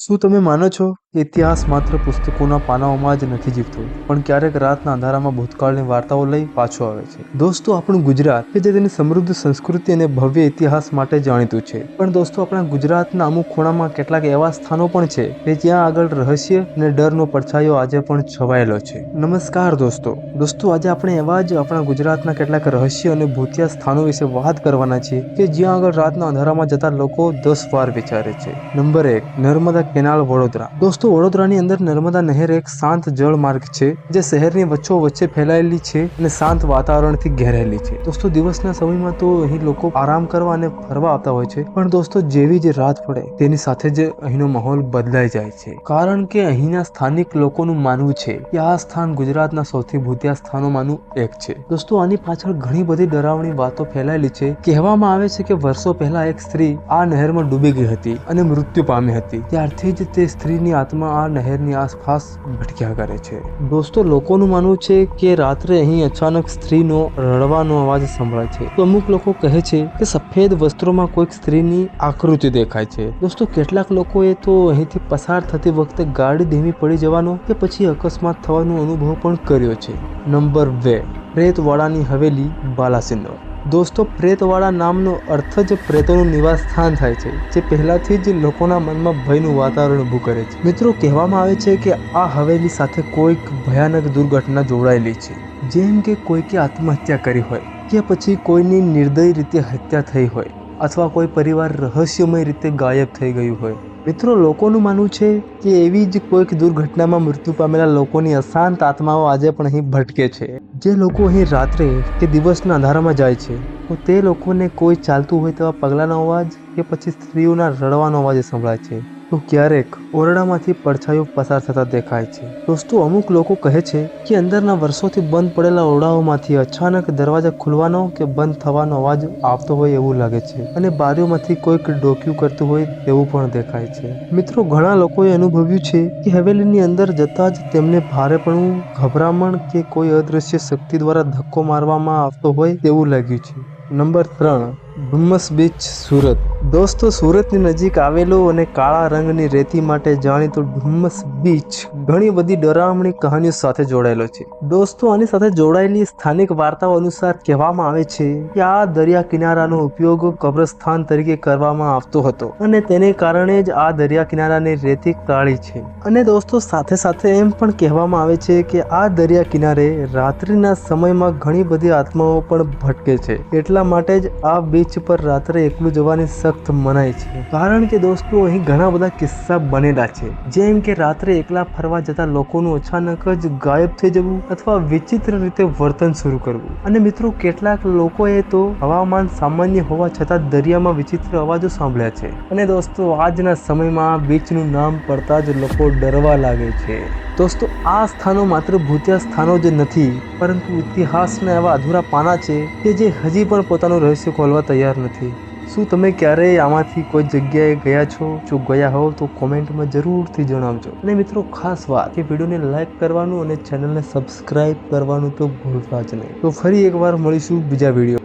શું તમે માનો છો કે ઇતિહાસ માત્ર પુસ્તકોના પાનાઓમાં જ નથી જીવતો, પણ ક્યારેક રાતના અંધારામાં ભૂતકાળની વાર્તાઓ લઈ પાછો આવે છે? દોસ્તો, આપણું ગુજરાત કે જે તેની સમૃદ્ધ સંસ્કૃતિ અને ભવ્ય ઇતિહાસ માટે જાણીતું છે, પણ દોસ્તો આપણા ગુજરાતના અમુક ખૂણામાં કેટલાક એવા સ્થાનો પણ છે કે જ્યાં આગળ રહસ્ય અને ડરનો પડછાયો આજે પણ છવાયેલો છે. નમસ્કાર દોસ્તો. આજે આપણે એવા જ આપણા ગુજરાતના કેટલાક રહસ્ય અને ભૂતિયા સ્થાનો વિશે વાત કરવાના છીએ કે જ્યાં આગળ રાતના અંધારામાં જતા લોકો 10 વાર વિચારે છે. Number 1, Narmada canal, Vadodara. દોસ્તો, વડોદરાની અંદર નર્મદા નહેર એક શાંત જળ માર્ગ છે જે શહેરની વચ્ચે ફેલાયેલી છે અને શાંત વાતાવરણથી ઘેરાયેલી છે. દોસ્તો, દિવસના સમયમાં તો અહીં લોકો આરામ કરવા અને ફરવા આવતા હોય છે, પણ દોસ્તો જેવી જ રાત પડે તેની સાથે જ અહીંનો માહોલ બદલાઈ જાય છે, કારણ કે અહીંના સ્થાનિક લોકોનું માનવું છે કે આ સ્થાન ગુજરાતના સૌથી ભૂતિયા સ્થાનોમાંનું એક છે. દોસ્તો, આની પાછળ ઘણી બધી ડરાવણી વાતો ફેલાયેલી છે. કહેવામાં આવે છે કે વર્ષો પહેલા એક સ્ત્રી આ નહેરમાં ડૂબી ગઈ હતી અને મૃત્યુ પામી હતી. ત્યારથી જ તે સ્ત્રીની આત્મા આ નહેરની આસપાસ ભટક્યા કરે છે. દોસ્તો, લોકોનું માનવું છે કે રાત્રે અહીં અચાનક સ્ત્રીનો રડવાનો અવાજ સંભળાય છે. તો અમુક લોકો કહે છે કે સફેદ વસ્ત્રોમાં કોઈક સ્ત્રીની આકૃતિ દેખાય છે. દોસ્તો, કેટલાક લોકોએ તો અહીંથી પસાર થતી વખતે ગાડી ધીમી પડી જવાનો કે પછી અકસ્માત થવાનો અનુભવ પણ કર્યો છે. નંબર 2, પ્રેતવાડાની હવેલી, બાલાસિનોર. દોસ્તો, પ્રેતવાડા નામનો અર્થ જ પ્રેતોનું નિવાસ સ્થાન થાય છે, જે પહેલાથી જ લોકોના મનમાં ભયનું વાતાવરણ ઊભું કરે છે. મિત્રો, કહેવામાં આવે છે કે આ હવેલી સાથે કોઈક ભયાનક દુર્ઘટના જોડાયેલી છે, જેમ કે કોઈકે આત્મહત્યા કરી હોય કે પછી કોઈની નિર્દય રીતે હત્યા થઈ હોય અથવા કોઈ પરિવાર રહસ્યમય રીતે ગાયબ થઈ ગયું હોય. મિત્રો, લોકોનું માનવું છે કે એવી જ કોઈક દુર્ઘટનામાં મૃત્યુ પામેલા લોકોની અશાંત આત્માઓ આજે પણ અહીં ભટકે છે. જે લોકો અહીં રાત્રે કે દિવસના અંધારામાં જાય છે, તો તે લોકોને કોઈ ચાલતું હોય તેવા પગલાંનો અવાજ કે પછી સ્ત્રીઓના રડવાનો અવાજ સંભળાય છે, તો ક્યારેક ઓરડામાંથી પડછાયો પસાર થતા દેખાય છે. દોસ્તો, અમુક લોકો કહે છે કે અંદરના વર્ષોથી બંધ પડેલા ઓરડાઓમાંથી અચાનક દરવાજા ખુલવાનો કે બંધ થવાનો અવાજ આવતો હોય એવું લાગે છે અને બારીઓમાંથી કોઈક ડોકિયું કરતું હોય તેવું પણ દેખાય છે. મિત્રો, ઘણા લોકોએ અનુભવ્યું છે કે હવેલીની અંદર જતા જ તેમને ભારેપણું, ગભરામણ કે કોઈ અદૃશ્ય શક્તિ દ્વારા ધક્કો મારવામાં આવતો હોય તેવું લાગ્યું છે. Number 3, Dumas beach, Surat. દોસ્તો, સુરતની નજીક આવેલો અને કાળા રંગની રેતી માટે જાણીતો ડુમ્મસ બીચ ઘણી બધી ડરામણી કહાનીઓ સાથે જોડાયેલો છે. દોસ્તો, આની સાથે જોડાયેલી સ્થાનિક વાર્તાઓ અનુસાર કહેવામાં આવે છે કે આ દરિયા કિનારાનો ઉપયોગ કબ્રસ્તાન તરીકે કરવામાં આવતો હતો અને તેને કારણે જ આ દરિયા કિનારાની રેતી કાળી છે. અને દોસ્તો, સાથે સાથે એમ પણ કહેવામાં આવે છે કે આ દરિયા કિનારે રાત્રિના સમયમાં ઘણી બધી આત્માઓ પણ ભટકે છે. એટલા માટે જ આ બીચ પર રાત્રે એકલું જવાની સખ્ત મનાઈ છે, કારણ કે દોસ્તો અહીં ઘણા બધા કિસ્સા બનેલા છે, જેમ કે રાત્રે એકલા ફરવા જતા લોકોનું અચાનક જ ગાયબ થઈ જવું અથવા વિચિત્ર રીતે વર્તન શરૂ કરવું. અને મિત્રો, કેટલાક લોકોએ તો હવામાન સામાન્ય હોવા છતાં દરિયામાં વિચિત્ર અવાજો સાંભળ્યા છે. અને દોસ્તો, આજના સમયમાં બીચનું નામ પડતા જ લોકો ડરવા લાગે છે. દોસ્તો, આ સ્થાનો માત્ર ભૂતિયા સ્થાનો જ નથી, પરંતુ ઇતિહાસના એવા અધૂરા પાના છે કે જે હજી પણ પોતાનું રહસ્ય ખોલવા તૈયાર નથી. શું તમે ક્યારેય આમાંથી કોઈ જગ્યાએ ગયા છો? જો ગયા હોવ તો કોમેન્ટમાં જરૂરથી જણાવજો. અને મિત્રો, ખાસ વાત કે વિડીયોને લાઈક કરવાનું અને ચેનલને સબસ્ક્રાઈબ કરવાનું તો ભૂલતા જ નહીં. તો ફરી એકવાર મળીશું બીજા વિડીયો.